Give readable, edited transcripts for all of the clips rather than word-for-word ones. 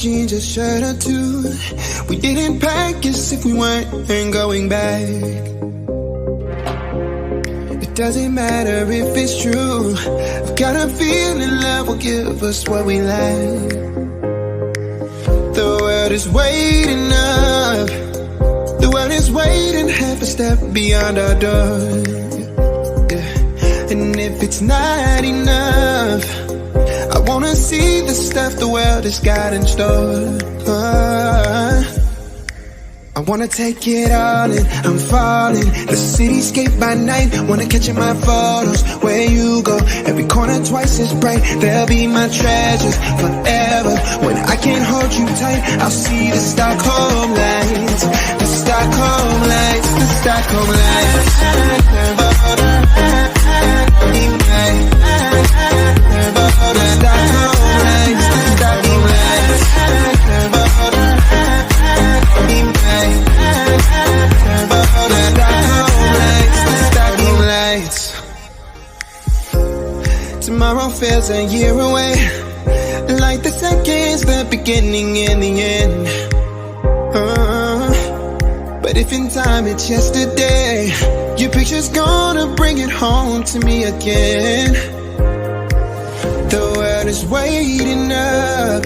jeans, a shirt or two. We didn't pack as if we weren't going back. It doesn't matter if it's true. I've got a feeling love will give us what we lack. The world is waiting up. The world is waiting half a step beyond our door. Yeah. And if it's not enough, I wanna see the stuff the world has got in store. I wanna take it all in, I'm falling. The cityscape by night, wanna catch in my photos. Where you go, every corner twice as bright. They'll be my treasures forever. When I can't hold you tight, I'll see the Stockholm lights. The Stockholm lights, the Stockholm lights. Tomorrow feels a year away, like the seconds, the beginning and the end. But if in time it's yesterday, your picture's gonna bring it home to me again. The world is waiting up.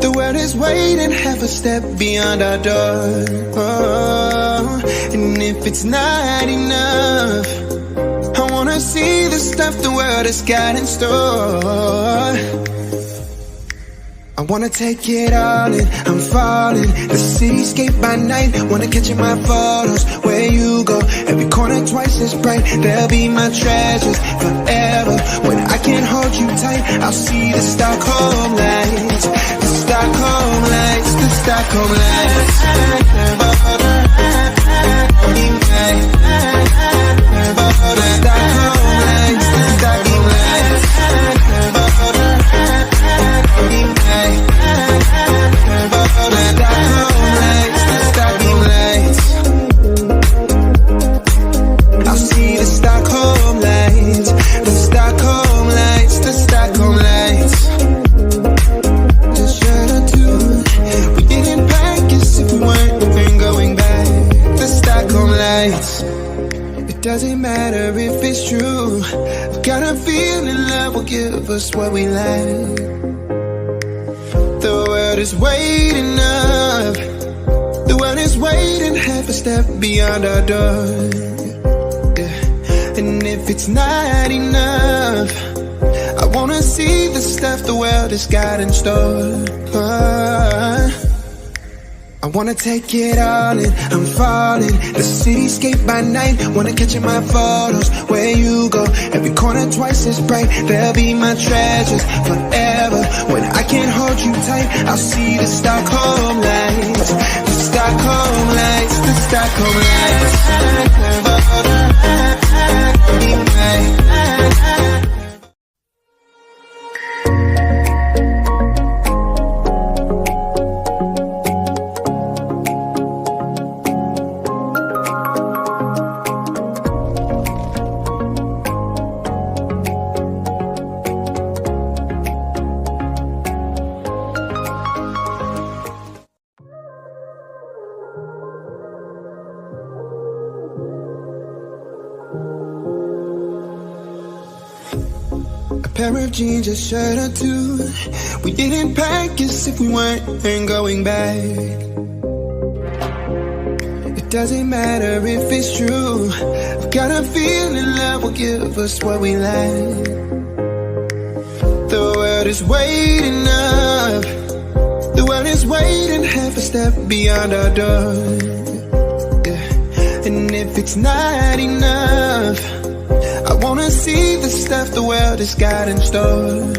The world is waiting half a step beyond our door. And if it's not enough, I wanna see the stuff the world has got in store. I wanna take it all in, I'm falling. The cityscape by night, wanna catch in my photos. Where you go, every corner twice as bright. They'll be my treasures forever. When I can't hold you tight, I'll see the Stockholm lights. The Stockholm lights, the Stockholm lights. Doesn't matter if it's true. I've got a feeling love will give us what we lack. The world is waiting up. The world is waiting half a step beyond our door. Yeah. And if it's not enough, I wanna see the stuff the world has got in store. I wanna take it all in, I'm falling. The cityscape by night, wanna catch in my photos. Where you go, every corner twice as bright. They'll be my treasures forever. When I can't hold you tight, I'll see the Stockholm lights. The Stockholm lights, the Stockholm lights. A pair of jeans, a shirt or two. We didn't pack as if we weren't going back. It doesn't matter if it's true. I've got a feeling love will give us what we lack. The world is waiting up. The world is waiting half a step beyond our door. Yeah. And if it's not enough, I wanna see the stuff the world has got in store.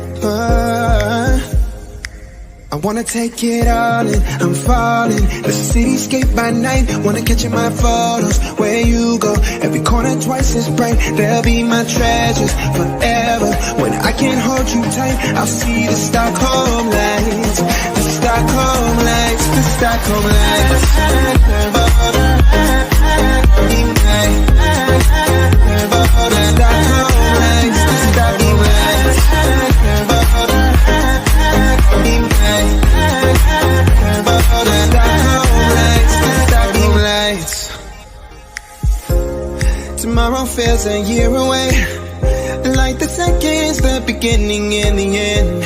I wanna take it all in, I'm falling. The cityscape by night, wanna catch in my photos. Where you go, every corner twice as bright. They'll be my treasures forever. When I can't hold you tight, I'll see the Stockholm lights. The Stockholm lights, the Stockholm lights. Stockholm lights. Tomorrow feels a year away, like the seconds, the beginning and the end.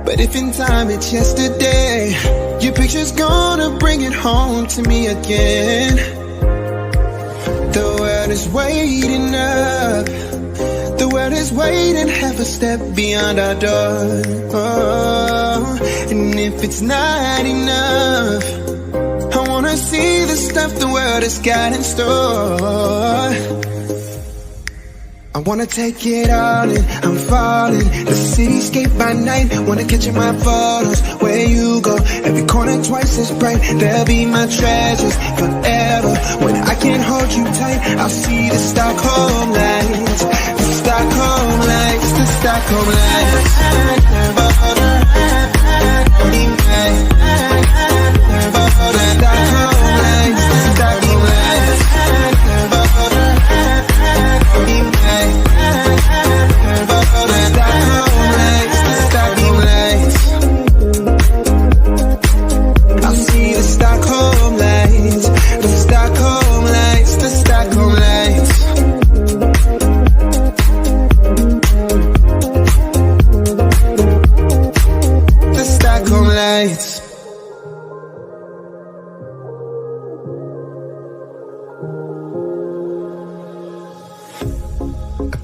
But if in time it's yesterday, your picture's gonna bring it home to me again. The world is waiting up, the world is waiting half a step beyond our door. And if it's not enough, I wanna see the stuff the world has got in store. I wanna take it all in, I'm falling. The cityscape by night, wanna catch in my photos. Where you go, every corner twice as bright. They'll be my treasures forever. When I can't hold you tight, I'll see the Stockholm lights. The Stockholm lights, the Stockholm lights.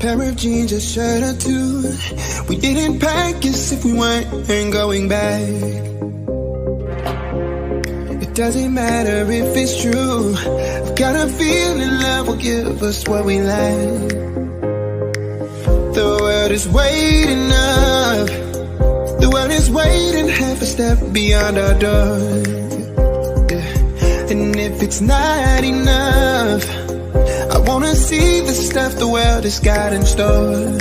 Pair of jeans, a shirt or two. We didn't pack as if we weren't going back. It doesn't matter if it's true. I've got a feeling love will give us what we lack. The world is waiting up, the world is waiting half a step beyond our door. And if it's not enough, I wanna see the stuff the world has got in store.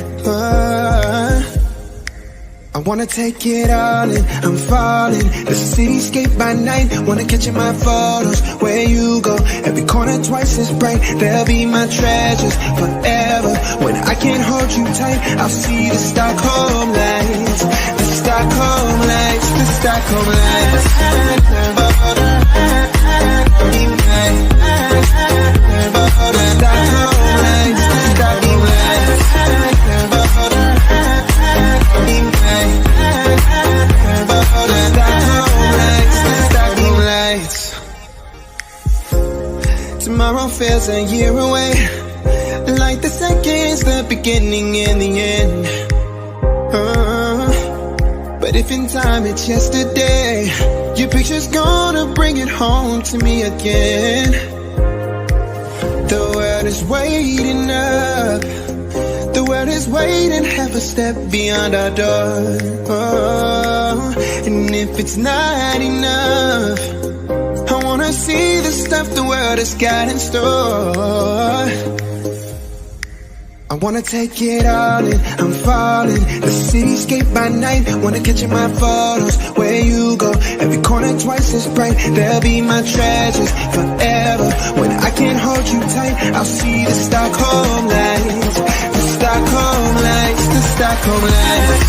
I wanna take it all in, I'm falling. The cityscape by night, wanna catch in my photos. Where you go, every corner twice as bright. They'll be my treasures forever. When I can't hold you tight, I'll see the Stockholm lights. The Stockholm lights, the Stockholm lights. Tomorrow feels a year away, like the seconds, the beginning and the end. But if in time it's yesterday, your picture's gonna bring it home to me again. The world is waiting up, the world is waiting half a step beyond our door. And if it's not enough, I wanna see the stuff the world has got in store. I wanna take it all in, I'm falling. The cityscape by night, wanna catch in my photos. Where you go, every corner twice as bright. They'll be my treasures forever. When I can't hold you tight, I'll see the Stockholm lights. The Stockholm lights, the Stockholm lights.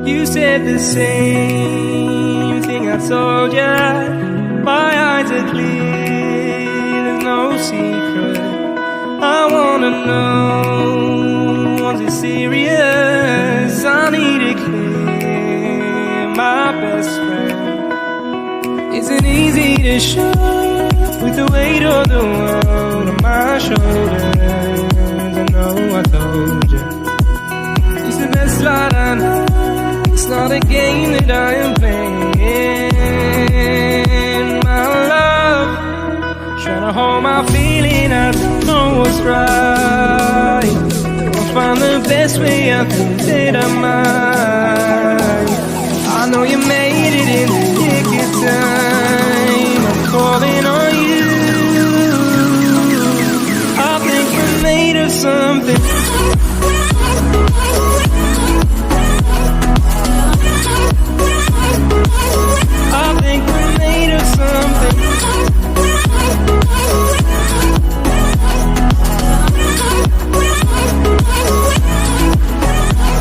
You said the same thing I told ya. My eyes are clear, there's no secret. I wanna know, was it serious? I need it clear, my best friend. Isn't easy to show, with the weight of the world on my shoulders. I know I told you, it's the best light I know. It's not a game that I am playing, my love. Trying to hold my feeling, I don't know what's right. I'll find the best way, I think that I might. I know you made it in the nick of time. loving on you. I think we're made of something. I think we're made of something.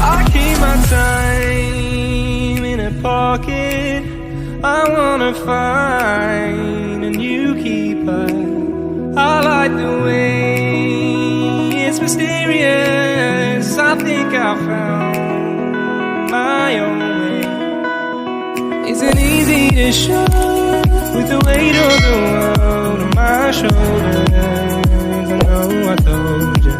I keep my time in a pocket. I wanna find a new keeper. I like the way it's mysterious. I think I found my own way. Isn't easy to show with the weight of the world on my shoulders. I know I told you.